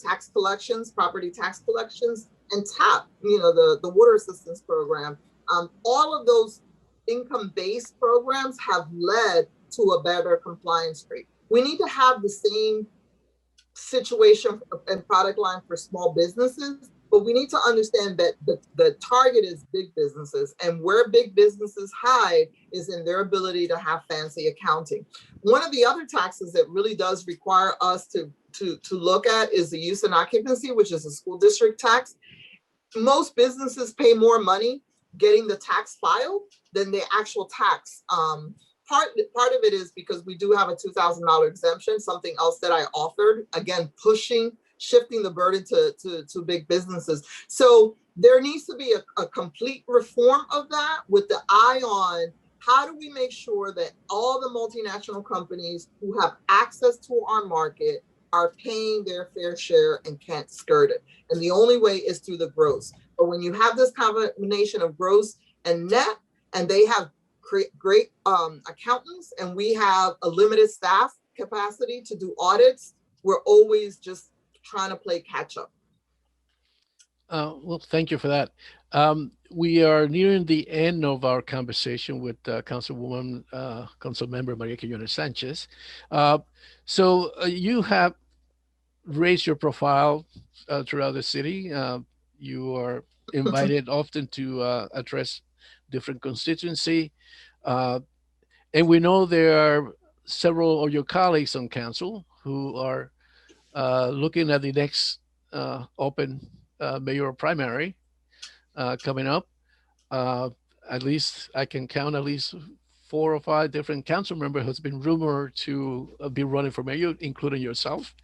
tax collections, property tax collections, and TAP, the water assistance program. All of those income-based programs have led to a better compliance rate. We need to have the same situation and product line for small businesses, but we need to understand that the target is big businesses, and where big businesses hide is in their ability to have fancy accounting. One of the other taxes that really does require us to look at is the use and occupancy, which is a school district tax. Most businesses pay more money getting the tax filed than the actual tax. Part of it is because we do have a $2,000 exemption, something else that I authored, again, shifting the burden to big businesses. So there needs to be a complete reform of that with the eye on how do we make sure that all the multinational companies who have access to our market are paying their fair share and can't skirt it. And the only way is through the gross. But when you have this combination of gross and net, and they have great accountants, and we have a limited staff capacity to do audits, we're always just trying to play catch up. Well, thank you for that. We are nearing the end of our conversation with Councilwoman, Councilmember Maria Quiñones Sánchez. So you have raised your profile throughout the city. You are invited often to address different constituency. And we know there are several of your colleagues on council who are looking at the next open mayoral primary coming up. At least I can count at least 4 or 5 different council members who's been rumored to be running for mayor, including yourself.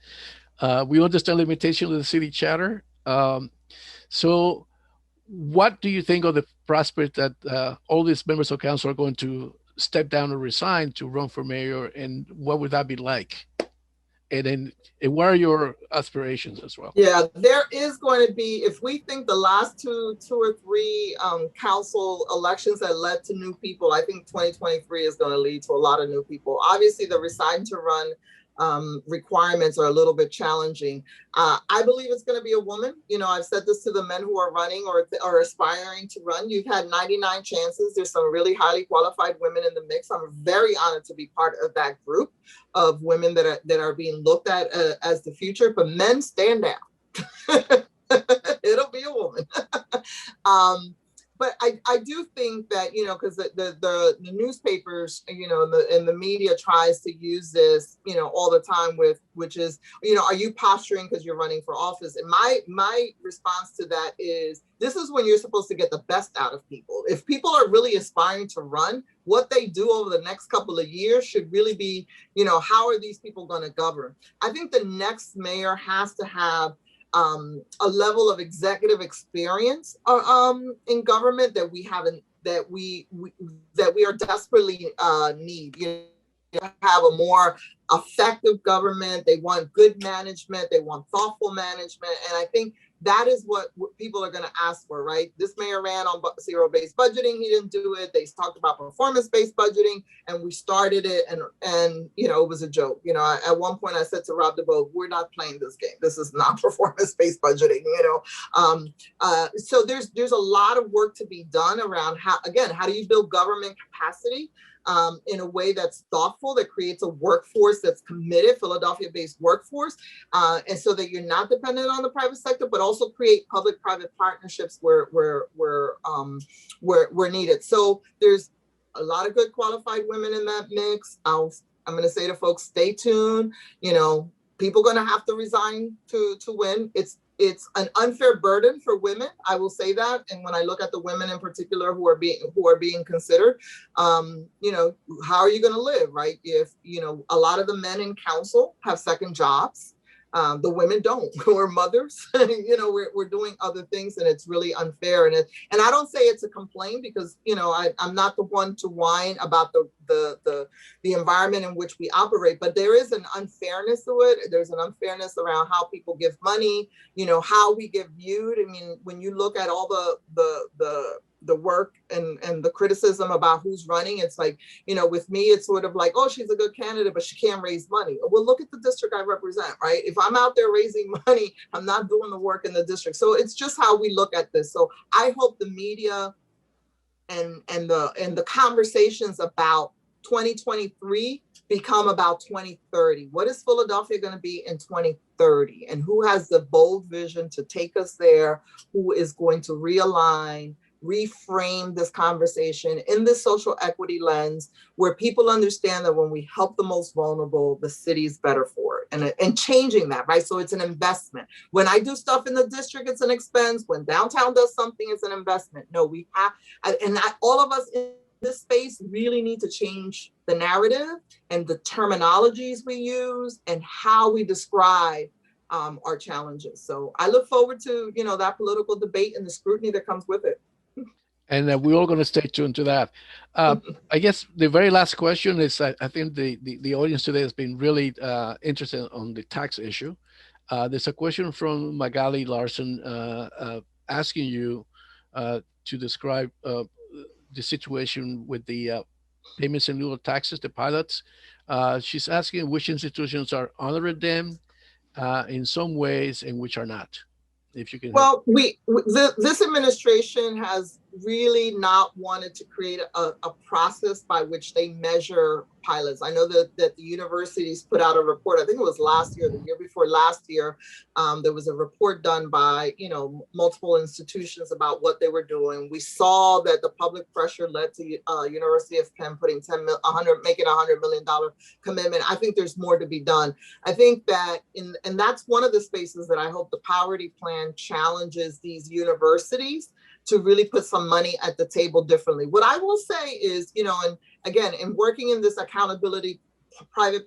We understand limitations of the city charter. So what do you think of the prospect that all these members of council are going to step down or resign to run for mayor, and what would that be like? And what are your aspirations as well? Yeah, there is going to be, if we think the last two or three council elections that led to new people, I think 2023 is going to lead to a lot of new people. Obviously, the resign to run requirements are a little bit challenging. I believe it's going to be a woman. You know, I've said this to the men who are running or are aspiring to run. You've had 99 chances. There's some really highly qualified women in the mix. I'm very honored to be part of that group of women that are being looked at as the future. But men, stand down. It'll be a woman. But I do think that, you know, because the newspapers, you know, and the media tries to use this, you know, all the time which is, you know, are you posturing because you're running for office? And my response to that is, this is when you're supposed to get the best out of people. If people are really aspiring to run, what they do over the next couple of years should really be, you know, how are these people going to govern? I think the next mayor has to have a level of executive experience in government that we haven't, that we are desperately need. You know, have a more effective government. They want good management. They want thoughtful management, and I think that is what people are going to ask for, right? This mayor ran on zero-based budgeting. He didn't do it. They talked about performance-based budgeting, and we started it, and you know, it was a joke. You know, at one point I said to Rob DeBoe, we're not playing this game. This is not performance-based budgeting, you know? So there's a lot of work to be done around how do you build government capacity in a way that's thoughtful, that creates a workforce that's committed, Philadelphia-based workforce, and so that you're not dependent on the private sector, but also create public-private partnerships where needed. So there's a lot of good qualified women in that mix. I'm going to say to folks, stay tuned. You know, people going to have to resign to win. It's an unfair burden for women. I will say that. And when I look at the women in particular who are being considered, you know, how are you going to live, right? If, you know, a lot of the men in council have second jobs. The women don't. We're mothers, you know, we're doing other things, and it's really unfair. And I don't say it's a complaint because, you know, I'm not the one to whine about the environment in which we operate, but there is an unfairness to it. There's an unfairness around how people give money, you know, how we get viewed. I mean, when you look at all the work and the criticism about who's running, it's like, you know, with me, it's sort of like, oh, she's a good candidate, but she can't raise money. Well, look at the district I represent, right? If I'm out there raising money, I'm not doing the work in the district. So it's just how we look at this. So I hope the media and the conversations about 2023 become about 2030? What is Philadelphia going to be in 2030? And who has the bold vision to take us there? Who is going to realign, reframe this conversation in this social equity lens, where people understand that when we help the most vulnerable, the city is better for it, and changing that, right? So it's an investment. When I do stuff in the district, it's an expense. When downtown does something, it's an investment. No, we have, all of us in this space really need to change the narrative and the terminologies we use and how we describe our challenges. So I look forward to, that political debate and the scrutiny that comes with it. And we're all going to stay tuned to that. I guess the very last question is, I think the audience today has been really interested on the tax issue. There's a question from Magali Larson asking you to describe the situation with the payments in lieu of taxes, the pilots. She's asking which institutions are honoring them in some ways and which are not. If you can. Well, this administration has really not wanted to create a process by which they measure pilots. I know that the universities put out a report, I think it was last year, the year before last year, there was a report done by, multiple institutions about what they were doing. We saw that the public pressure led to University of Penn putting making $100 million commitment. I think there's more to be done. I think that, and that's one of the spaces that I hope the poverty plan challenges these universities to really put some money at the table differently. What I will say is, and again, in working in this accountability private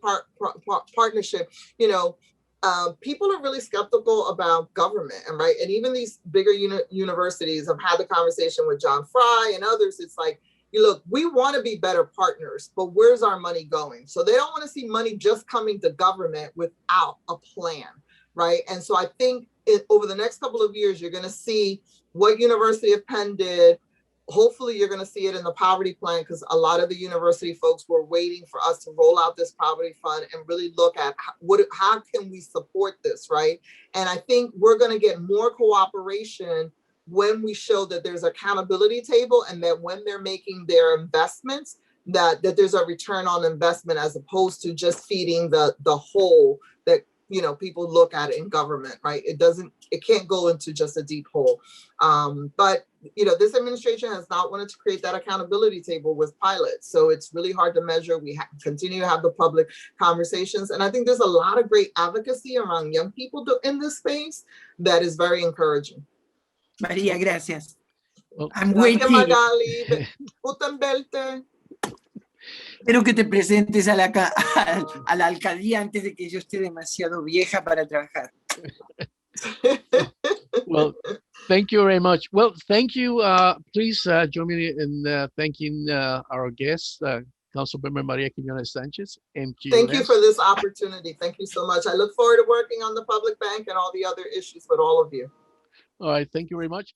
partnership, people are really skeptical about government, and right, and even these bigger universities. I've had the conversation with John Fry and others. It's like, look, we want to be better partners, but where's our money going? So they don't want to see money just coming to government without a plan, right? And so I think over the next couple of years, you're going to see what University of Penn did. Hopefully you're going to see it in the poverty plan, because a lot of the university folks were waiting for us to roll out this poverty fund and really look at how can we support this, right? And I think we're going to get more cooperation when we show that there's accountability table, and that when they're making their investments, that there's a return on investment, as opposed to just feeding the hole that people look at in government, right? It can't go into just a deep hole. But this administration has not wanted to create that accountability table with pilots. So it's really hard to measure. We continue to have the public conversations. And I think there's a lot of great advocacy around young people in this space that is very encouraging. Maria, gracias. Well, I'm waiting. Magali, Espero que te presentes a la alcaldía antes de que yo esté demasiado vieja para trabajar. Well, thank you very much. Well, thank you. Please join me in thanking our guest, Councilmember Maria Quiñones Sánchez. Thank you for this opportunity. Thank you so much. I look forward to working on the public bank and all the other issues with all of you. All right. Thank you very much.